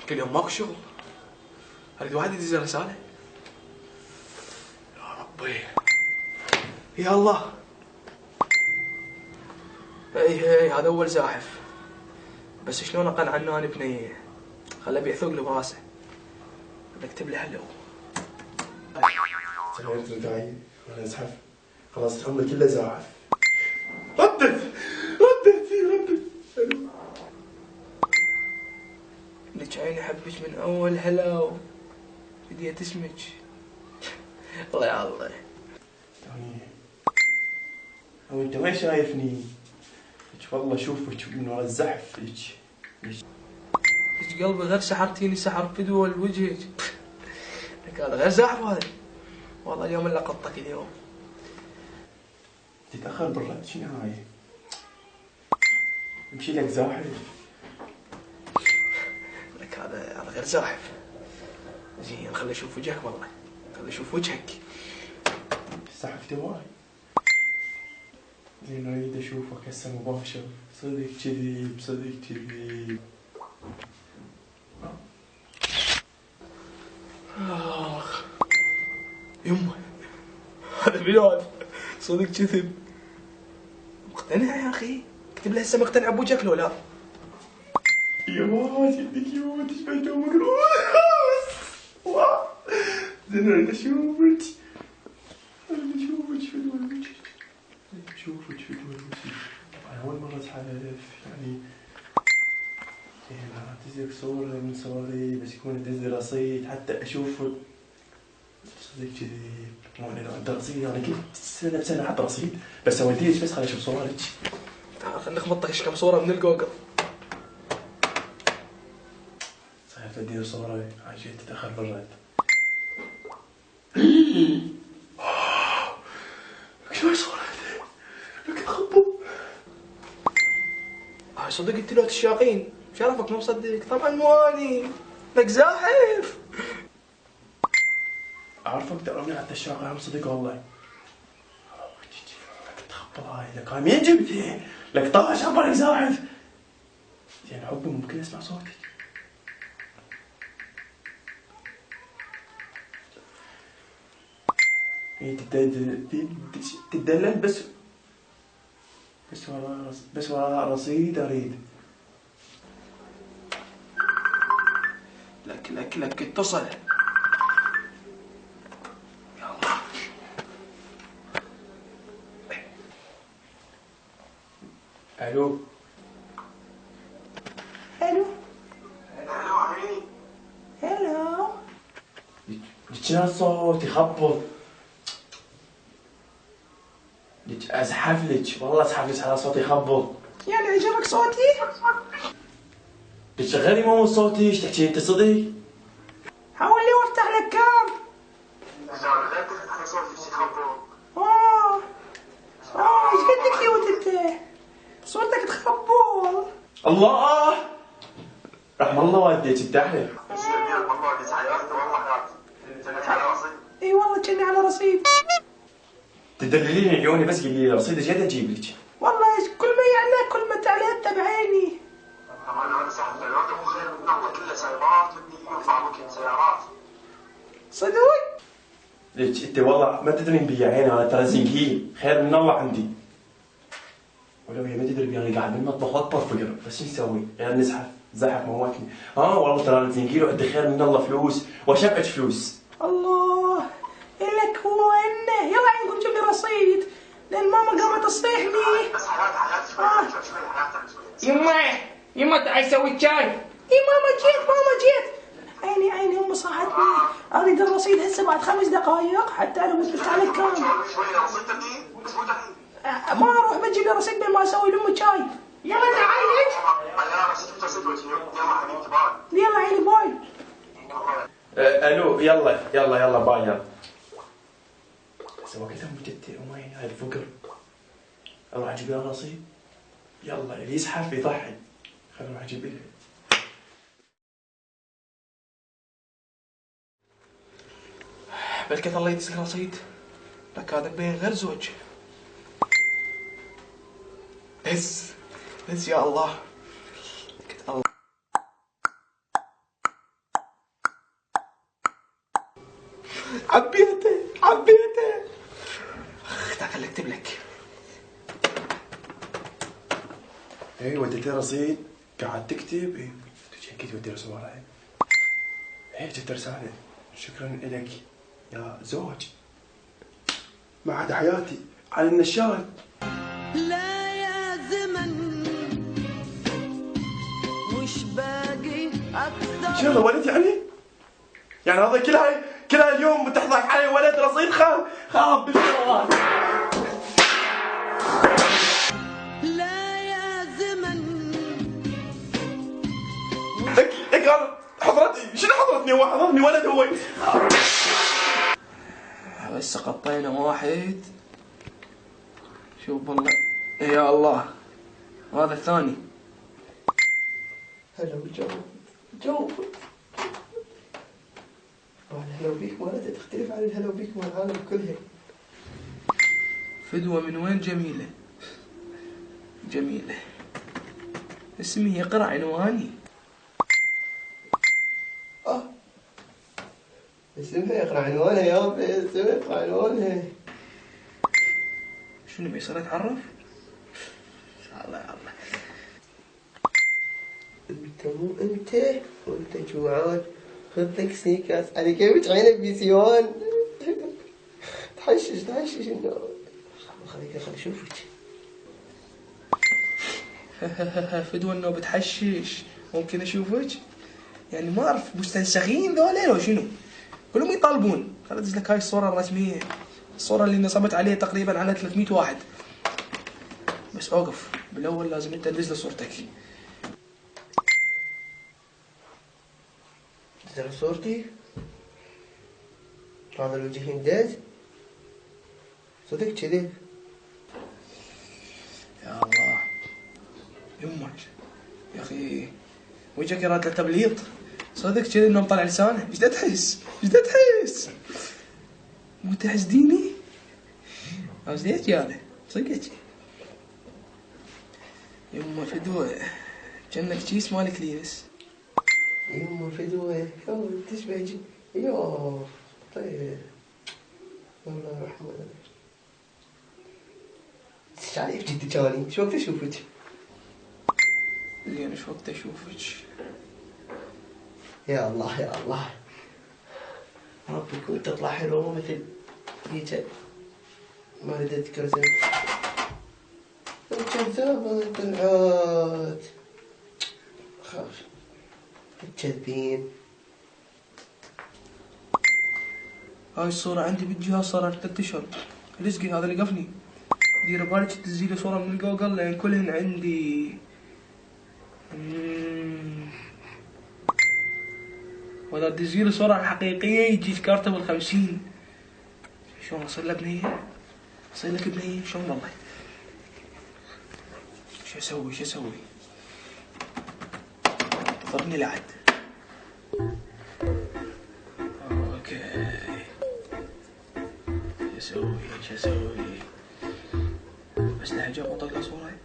كل يوم ماكو شغل، اريد واحد يدز رساله. يا ربي يا الله. هي هذا اول زاحف، بس شلون اقنع عنه انا بنيه؟ خله بيعثق له براسه. بكتب له هلو. تغيرت رداعي وانا ازحف، خلاص الحمى كله زاحف. ردت. لك عيني حبك من اول هلاو، بديت اسمك. الله يا الله. او انت ما شايفني؟ لك والله اشوفك من ورا الزحف. لك قلبي غير سحرتيني سحر فدوى وجهك. لك هذا غير زاحف هذا. والله اليوم الا قطك اليوم. تتاخر بالرد شنو هاي؟ امشي لك زاحف. لك هذا غير زاحف. زين خلي اشوف وجهك، والله خلي اشوف وجهك. زحف دواي. زين اريد اشوفك هسه مباشر. صدق كذب صدق كذب. اخ يمه هذا بلاد صدق كذب. مقتنع يا اخي؟ اكتب له هسه مقتنع بوجهك لو لا؟ يا ماما جدك يوم تشبه مقروض. زين اريد اشوفك. اشوفك في الوجه. طبعا اول مرة اتحالف يعني. زين اعتذر صورة من صوري بس يكون ادز رصيد حتى اشوفك. صدق كذب. مو انا لو عندي رصيد انا كل سنة بسنة احط رصيد، بس اوديك بس خليني اشوف صورك. تعال خلينا نخبطك كم صورة من الجوجل. صحيح توديني صورة عشان تتأخر بالرد. شو صورة لك تخبط. هاي صدق قلت له تشاقين، شرفك مو مصدق. طبعا مو اني، لك زاحف. اعرفك ترى من حتى الشاقة هم صدق والله. لك تخبط هاي لك هاي مين جبتي؟ لك طاش عبالك زاحف. زين حبي ممكن اسمع صوتك. تدلل بس ورا رصيد اريد. لك اتصل. يلا الو الو عمي. هلو. شنو الصوت يخبط؟ لك ازحف لك والله ازحف لك على صوتي يخبط. يعني عجبك صوتي؟ بتشغلي مو صوتي ايش تحكي انت صدق؟ حاول لي وافتح لك كام. لا تفتح على صوتك يخبط. ايش قد كيوت انت؟ صوتك تخبط. الله رحم الله والديك الدحله. بس يا والله اللي سعيرته والله حياتي. انت على رصيد؟ اي والله كني على رصيد. تدلليني عيوني بس قولي لي رصيد ايش قد اجيب لك؟ والله كل ما يعنى كل ما تعليت بعيني. طبعا انا صاحب الوقت مو خير من الله كله سيارات ينفع ممكن سيارات. صدق؟ ليش انت والله ما تدرين بي عيني انا ترى زنقين خير من الله عندي. ولو هي ما تدري بي انا قاعد بالمطبخ اطبخ فقر بس شو نسوي؟ غير نزحف زحف موتني. والله ترى زنقين وعندي خير من الله فلوس واشبعك فلوس. الله إلك هو إنه يلا عينكم جيب لي رصيد لأن ماما قامت تصيحني. بس حياتي شوي حياتك شوي. يما تعال سوي شاي. اي ماما جيت. عيني امي صاحتني. اريد الرصيد هسه بعد 5 دقائق حتى انا قلت عليك كام. شوي رصيد دقيق بس مو دقيق. ما اروح بجيب لي رصيد بين ما اسوي لامي شاي. يلا تعال انت. يا رصيد رصيد يلا حبيبتي باي. يلا عيني باي. الو يلا باي يلا. سوى كذا مجدتي وماين هاي الفقر. اروح اجيب لها رصيد. يلا اللي يزحف يضحي. خليني اروح اجيب لها. بلكت الله يدزك رصيد. لك هذا بين غير زوج. بس يا الله. حبيته. تعال خليني اكتب لك. ايه وديت رصيد قاعد تكتب. ايه اكيد ودي رسالة وراي. ايه جبت رسالة. شكرا لك يا زوج. ما عاد حياتي على النشال. لا يا زمن وش باقي اكثر. شنو ولد يعني هذا كلها اليوم بتحضك علي ولد رصيد خاب بالجوال. لا يا زمن قال حضرتي شنو حضرتني؟ هو حضرني ولد هو. بس قطينا واحد. شوف والله يا الله. وهذا الثاني. هلا جو الهلا بيك مالته تختلف عن الهلا بيك مال العالم كلها. فدوة من وين؟ جميلة. اسمي يقرأ عنواني. اسمها يقرأ عنوانها يابا. اسمها يقرأ عنوانها. شنو بيصير اتعرف؟ الله. انت مو انت وانت جوعان. خذ لك سنيكرز على كيفك عينك بيسيوان. تحشش انه خليك اشوفك. فدوة انه بتحشش. ممكن اشوفك؟ يعني ما اعرف مستنسخين ذولين او شنو؟ كلهم يطالبون. خليني ادز لك هاي الصورة الرسمية. الصورة اللي نصبت عليها تقريبا على 300 واحد. بس اوقف، بالاول لازم انت تدز لي صورتك. ترى صورتي هذا الوجه هنداز صدق كذب. يا الله يمك يا اخي وجهك يراد له تبليط. صدق كذي انه مطلع لسانه. ايش تحس؟ مو تحسديني؟ عزيت ياله صدق. يما فدوة جنك كيس مالك ليس. يما فدوة تشبه يوه طيب والله الرحمن. ايش عليك جدي جاني؟ شو وقت اشوفك؟ زين ايش وقت اشوفك؟ يا الله ربي كنت تطلع حلوة مثل هيك. ما اريد اذكر اسمك. كذابة طلعت. خاف تكذبين. هاي الصورة عندي بالجهاز صار 3 اشهر. رزقي هذا اللي قفني. دير بالك تنزلي صورة من جوجل لان كلهن عندي. وإذا تنزلي صورة حقيقية يجيك كارتة بال50. شلون أصير له بنية؟ أصير لك بنية شلون والله؟ شو أسوي؟ ضرني لعد. اوكي شو اسوي؟ بس لهجة بطلع صورة.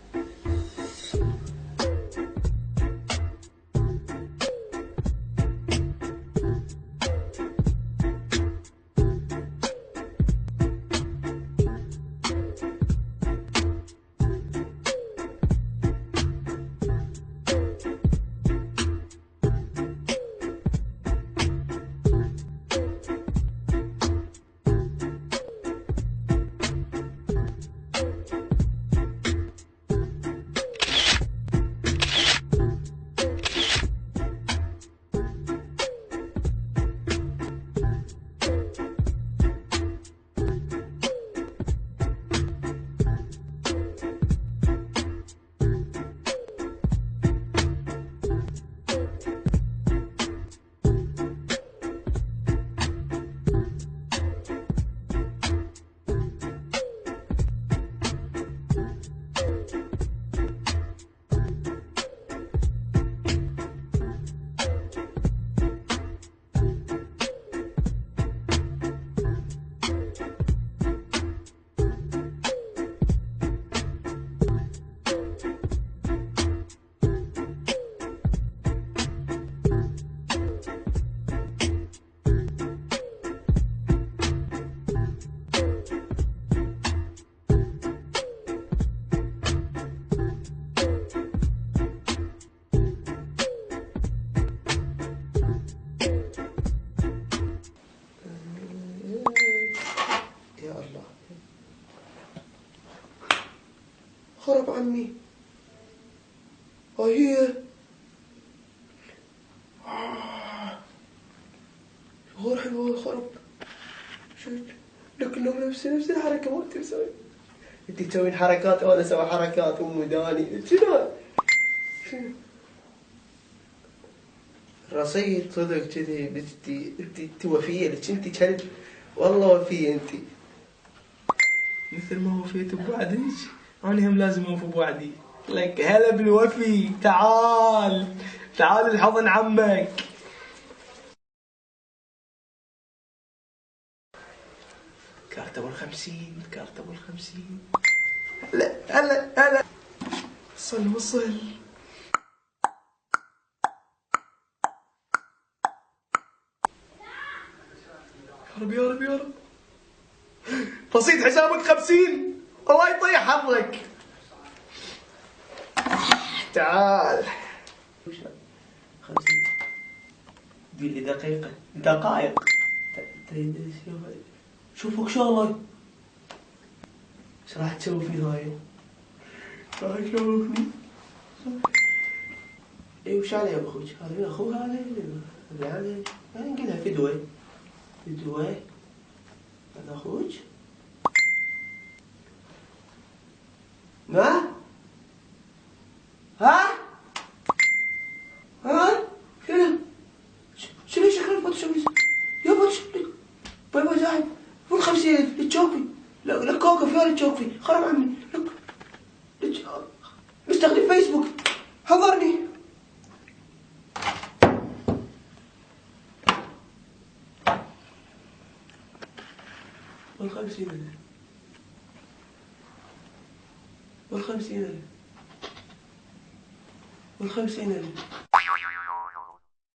عمي. هي غور حلوة خرب. شفت لكنهم نفس الحركة ما تسوي. انت تسوين حركات وانا اسوي حركات داني شنو؟ رصيد صدق كذي. بس انت وفية لك انت كلب والله وفية انت. مثل ما وفيت بوعدك انا هم لازم اوفي بوعدي. لك هلا بالوفي. تعال تعال الحضن عمك. كارت ابو 50 كارت ابو 50. هلا هلا هلا. وصل. يا رب رصيد حسابك 50. الله يطيح حظك. تعال. 50 تقول لي دقائق. شوفك شغلك. ايش راح تسوي في هاي؟ راح تسوي فيه؟ اي وش عليه يا اخوك؟ هذا اخوه هذا يعني نقولها فدوة. هذا اخوك؟ ما؟ ها؟ شنو شكلك بتسوي؟ يا بتسوي باي زاهد فوق 50,000 للتشوفي. لا كوكا فيها للتشوفي. خرب عمي لك مستخدم فيسبوك. حضرني. وال50,000